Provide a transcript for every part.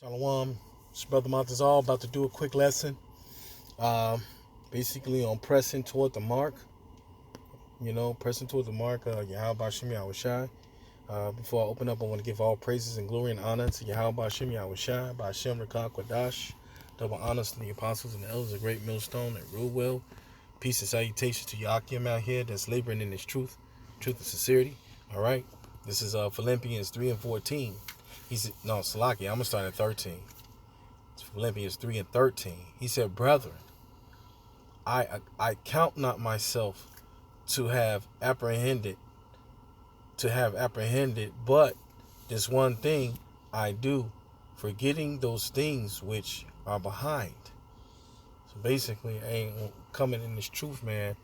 Shalom. It's Brother Montezal about to do a quick lesson. Um, Basically on pressing toward the mark. Pressing toward the mark. Yahweh Shem Yahushai. Before I open up, I want to give all praises and glory and honor to Yahweh Shem Yahushai, by Hashem Rakah Kwadash. Double honors to the apostles and the elders of Great Millstone and rule well. Peace and salutation to Yakim out here that's laboring in his truth and sincerity. All right. This is Philippians 3 and 14. Salaki, I'm going to start at 13. It's Philippians 3 and 13. He said, Brethren, I count not myself to have apprehended, but this one thing I do, forgetting those things which are behind. So basically, I ain't coming in this truth, man.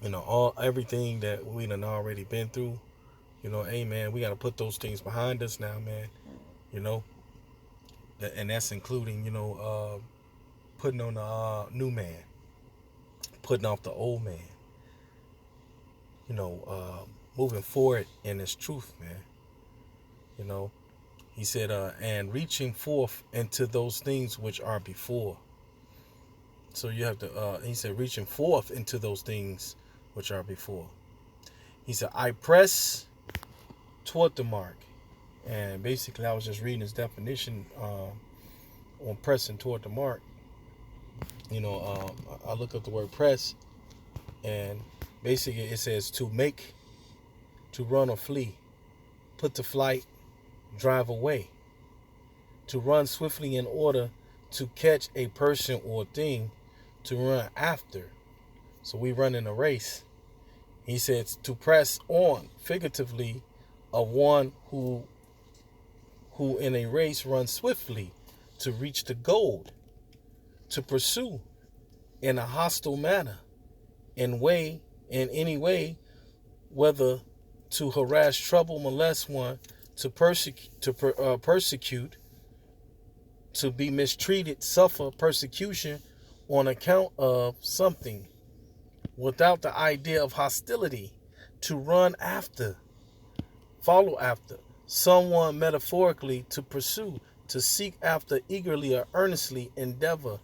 Everything that we done already been through. Man, we got to put those things behind us now, man. And that's including, putting on the new man, putting off the old man. Moving forward in his truth, man. He said, and reaching forth into those things which are before. So you have to, he said, reaching forth into those things which are before. He said, I press toward the mark. And basically, I was just reading his definition on pressing toward the mark. I look up the word press, and basically it says to make, to run or flee, put to flight, drive away, to run swiftly in order to catch a person or thing, to run after. So we run in a race. He says to press on, figuratively, of one who in a race runs swiftly to reach the goal, to pursue in a hostile manner, in any way, whether to harass, trouble, molest one, to persecute, to be mistreated, suffer persecution on account of something, without the idea of hostility, to run after, follow after someone, metaphorically, to pursue, to seek after, eagerly or earnestly endeavor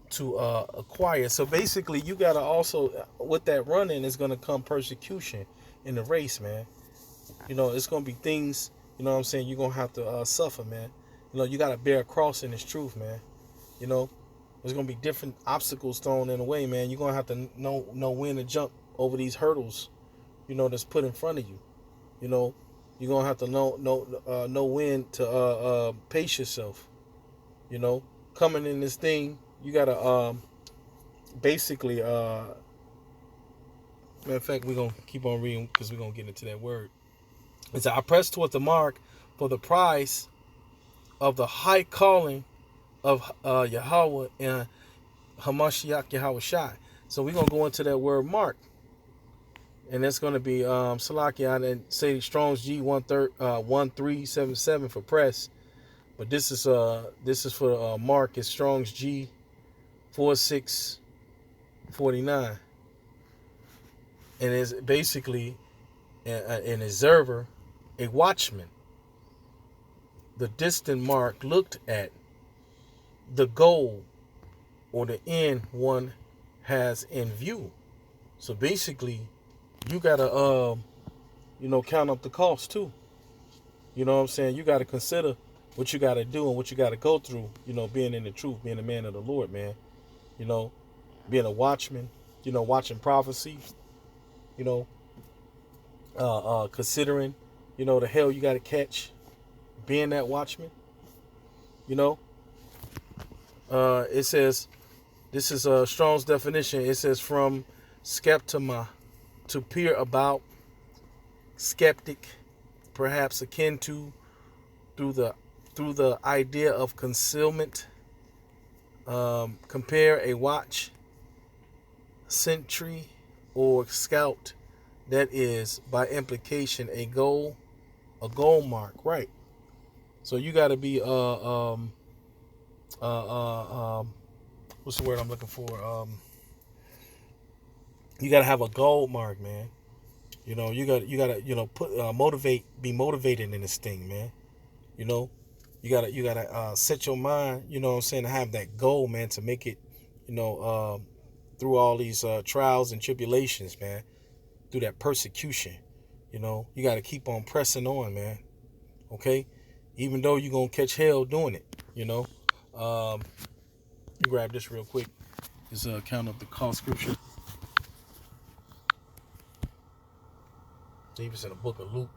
to acquire. So basically, you got to also, with that running, is going to come persecution in the race, man. It's going to be things, what I'm saying, you're going to have to suffer, man. You got to bear a cross in this truth, man. There's going to be different obstacles thrown in the way, man. You're going to have to know when to jump over these hurdles, that's put in front of you. You're going to have to know when to pace yourself. Coming in this thing, you got to basically, matter of fact, we're going to keep on reading because we're going to get into that word. It says, I press toward the mark for the prize of the high calling of Yahweh and Hamashiach Yahushai. So we're going to go into that word mark. And that's going to be Salaki. I didn't say Strong's G 1377 for press, but this is for mark. It's Strong's G 4649, and it's basically an observer, a watchman. The distant mark looked at, the goal or the end one has in view. So basically, you gotta count up the cost too. You know what I'm saying? You gotta consider what you gotta do and what you gotta go through, being in the truth, being a man of the Lord, man. Being a watchman, watching prophecy, considering, the hell you gotta catch, being that watchman. It says, this is Strong's definition. It says from skeptima, to peer about, skeptic, perhaps akin to, through the idea of concealment. Compare a watch, sentry, or scout, that is by implication a goal mark, right? So you got to be what's the word I'm looking for? You got to have a goal mark, man. You got to put be motivated in this thing, man. You You gotta set your mind, you know what I'm saying, to have that goal, man, to make it, through all these trials and tribulations, man, through that persecution. You gotta keep on pressing on, man. Okay? Even though you're gonna catch hell doing it, you know. You grab this real quick. This account of the cost scripture. I believe it's in the book of Luke.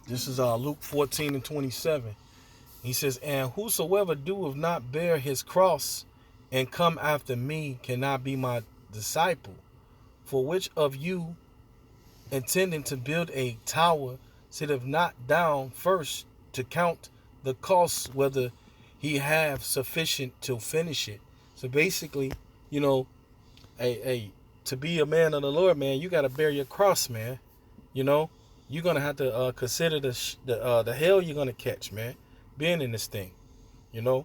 This is Luke 14 and 27. He says, and whosoever doeth not bear his cross and come after me cannot be my disciple. For which of you, intending to build a tower, sitteth not down first to count the cost, whether he have sufficient to finish it? So basically, to be a man of the Lord, man, you got to bear your cross, man. You're gonna have to consider the hell you're gonna catch, man, being in this thing. You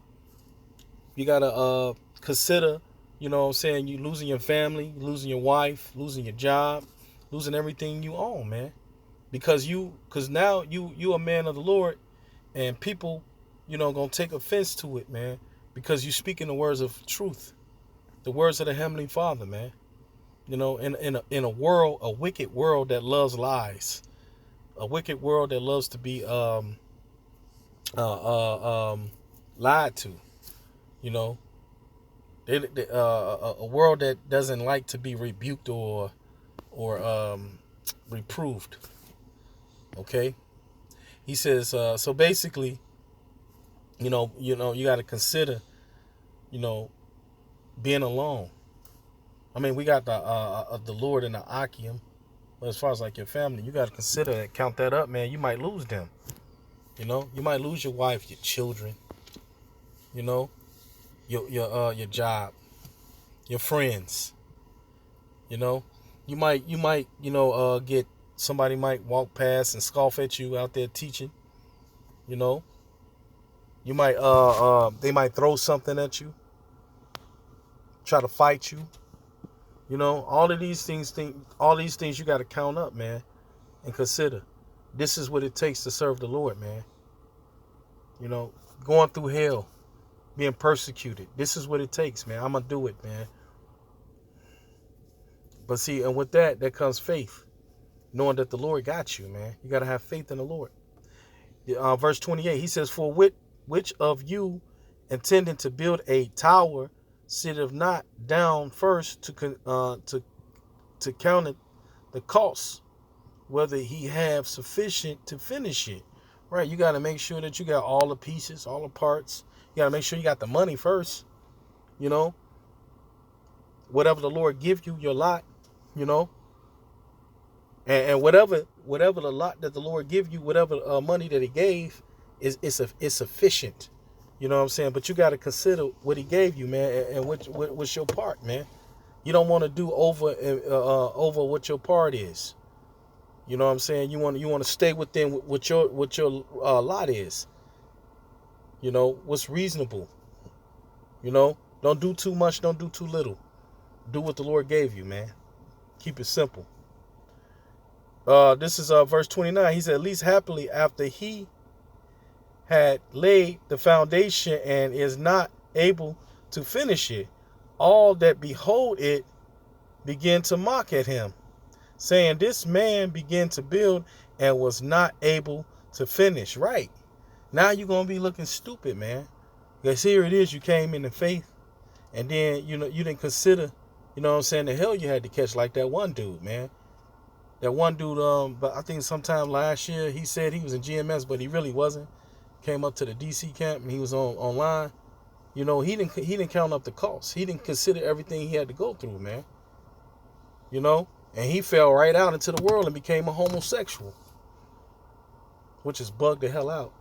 gotta consider, what I'm saying, you losing your family, losing your wife, losing your job, losing everything you own, man, because now you a man of the Lord, and people, gonna take offense to it, man, because you speaking the words of truth, the words of the Heavenly Father, man. In a world, a wicked world that loves lies, a wicked world that loves to be lied to, a world that doesn't like to be rebuked or reproved. Okay, he says. So basically, you got to consider, being alone. I mean, we got the Lord and the Akim. But as far as like your family, you got to consider that, count that up, man. You might lose them. You might lose your wife, your children, your job, your friends. You might get somebody might walk past and scoff at you out there teaching. You might they might throw something at you, try to fight you. All these things you got to count up, man, and consider. This is what it takes to serve the Lord, man. Going through hell, being persecuted. This is what it takes, man. I'm going to do it, man. But see, and with that comes faith. Knowing that the Lord got you, man. You got to have faith in the Lord. Verse 28, he says, for which of you intending to build a tower sitteth not down first to count it, the cost, whether he have sufficient to finish it. Right, you got to make sure that you got all the pieces, all the parts. You got to make sure you got the money first. Whatever the Lord give you, your lot. And whatever the lot that the Lord give you, whatever money that He gave, it's sufficient. You know what I'm saying? But you got to consider what He gave you, man, and what's your part, man. You don't want to do over what your part is. You know what I'm saying? You want to stay within what your lot is. What's reasonable. Don't do too much, don't do too little. Do what the Lord gave you, man. Keep it simple. This is verse 29. He said, at least happily after he had laid the foundation and is not able to finish it, all that behold it begin to mock at him, saying, this man began to build and was not able to finish. Right. Now you're going to be looking stupid, man. Because here it is, you came into faith, and then, you didn't consider, the hell you had to catch, like that one dude, man. That one dude, but I think sometime last year, he said he was in GMS, but he really wasn't. Came up to the DC camp, and he was online. He didn't count up the costs. He didn't consider everything he had to go through, man. And he fell right out into the world and became a homosexual, which is bugged the hell out.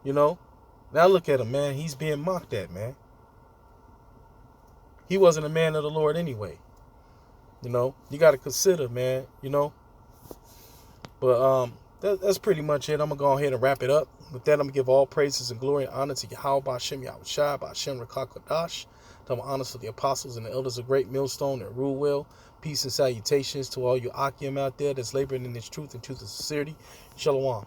Now look at him, man. He's being mocked at, man. He wasn't a man of the Lord anyway. You know, you got to consider, man. You know, but that's pretty much it. I'm gonna go ahead and wrap it up. With that, I'm gonna give all praises and glory and honor to Yahweh, Ba'Shem, Yahushua, Ba'Shem, Rakakadash. To honor to the apostles and the elders of Great Millstone and rule well. Peace and salutations to all you Akim out there that's laboring in this truth and truth and sincerity. Shalom.